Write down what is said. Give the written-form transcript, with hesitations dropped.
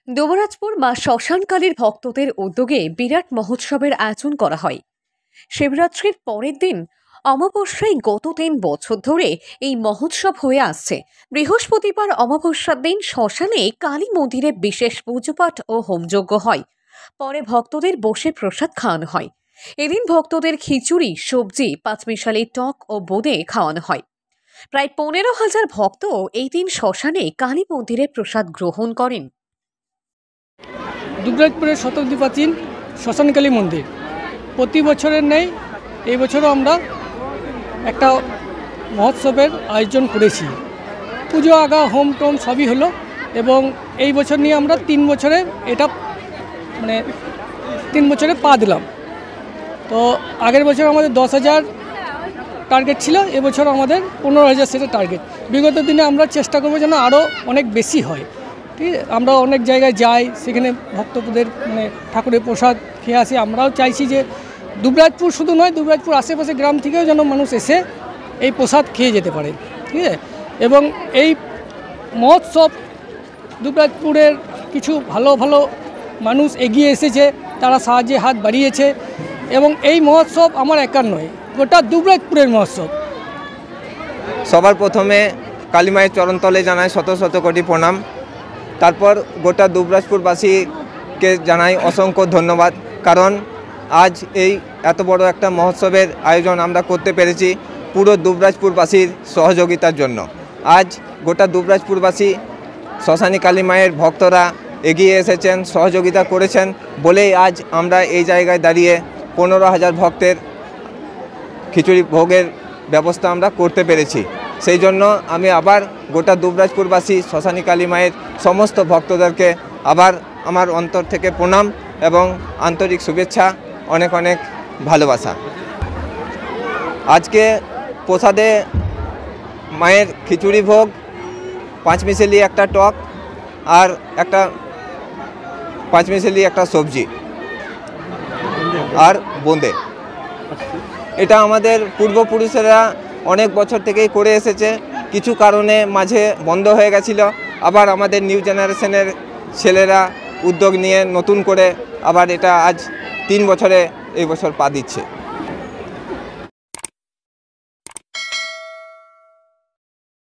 দুবরাজপুর মা শ্মশানকালীর ভক্তদের উদ্যোগে বিরাট মহোৎসবের আয়োজন করা হয়। শিবরাত্রির পরের দিন অমাবস্যায় গত ৩ বছর ধরে এই মহোৎসব হয়ে আসছে। বৃহস্পতিবার অমাবস্যার দিন শ্মশানে কালী মন্দিরে বিশেষ পুজোপাঠ ও হোমযজ্ঞ হয়। পরে ভক্তদের বসে প্রসাদ খাওয়ানো হয়। এদিন ভক্তদের খিচুড়ি, সবজি, পাঁচমিশালি টক ও বোঁদে খাওয়ানো হয়। প্রায় ১৫,০০০ ভক্ত এই দিন শ্মশানে কালী মন্দিরে প্রসাদ গ্রহণ করেন। দুবরাজপুরের শতাব্দী প্রাচীন শ্মশানকালী মন্দির প্রতি বছরের নেই এই বছরও আমরা একটা মহোৎসবের আয়োজন করেছি। পুজো আগা হোম টোম সবই হলো এবং এই বছর নিয়ে আমরা 3 বছরে এটা 3 বছরে পা দিলাম। তো আগের বছর আমাদের 10,000 টার্গেট ছিল, এবছর আমাদের 15,000 সেটা টার্গেট। বিগত দিনে আমরা চেষ্টা করবো যেন আরও অনেক বেশি হয়। ঠিক আছে, আমরা অনেক জায়গায় যাই, সেখানে ভক্তদের ঠাকুরের প্রসাদ খেয়ে আসি। আমরাও চাইছি যে দুবরাজপুর শুধু নয়, দুবরাজপুর আশেপাশে গ্রাম থেকেও যেন মানুষ এসে এই প্রসাদ খেয়ে যেতে পারে। ঠিক আছে, এবং এই মহোৎসব দুবরাজপুরের কিছু ভালো ভালো মানুষ এগিয়ে এসেছে, তারা সাহায্যে হাত বাড়িয়েছে এবং এই মহোৎসব আমার একার নয়, গোটা দুবরাজপুরের মহোৎসব। সবার প্রথমে কালী মায়ের চরণতলে জানাই শত শত কোটি প্রণাম। তারপর গোটা দুবরাজপুরবাসীকে জানাই অসংখ্য ধন্যবাদ, কারণ আজ এই এত বড় একটা মহোৎসবের আয়োজন আমরা করতে পেরেছি পুরো দুবরাজপুরবাসীর সহযোগিতার জন্য। আজ গোটা দুবরাজপুরবাসী শ্মশানী কালী মায়ের ভক্তরা এগিয়ে এসেছেন, সহযোগিতা করেছেন বলেই আজ আমরা এই জায়গায় দাঁড়িয়ে 15,000 ভক্তের খিচুড়ি ভোগের ব্যবস্থা আমরা করতে পেরেছি। সেই জন্য আমি আবার গোটা দুবরাজপুরবাসী শ্মশানী কালী মায়ের সমস্ত ভক্তদেরকে আবার আমার অন্তর থেকে প্রণাম এবং আন্তরিক শুভেচ্ছা, অনেক অনেক ভালোবাসা। আজকে প্রসাদে মায়ের খিচুড়ি ভোগ, পাঁচমিশালি একটা টক আর একটা পাঁচমিশালি একটা সবজি আর বোঁদে। এটা আমাদের পূর্বপুরুষেরা অনেক বছর থেকেই করে এসেছে, কিছু কারণে মাঝে বন্ধ হয়ে গেছিল। আবার আমাদের নিউ জেনারেশনের ছেলেরা উদ্যোগ নিয়ে নতুন করে আবার এটা আজ 3 বছরে এই বছর পা দিচ্ছে।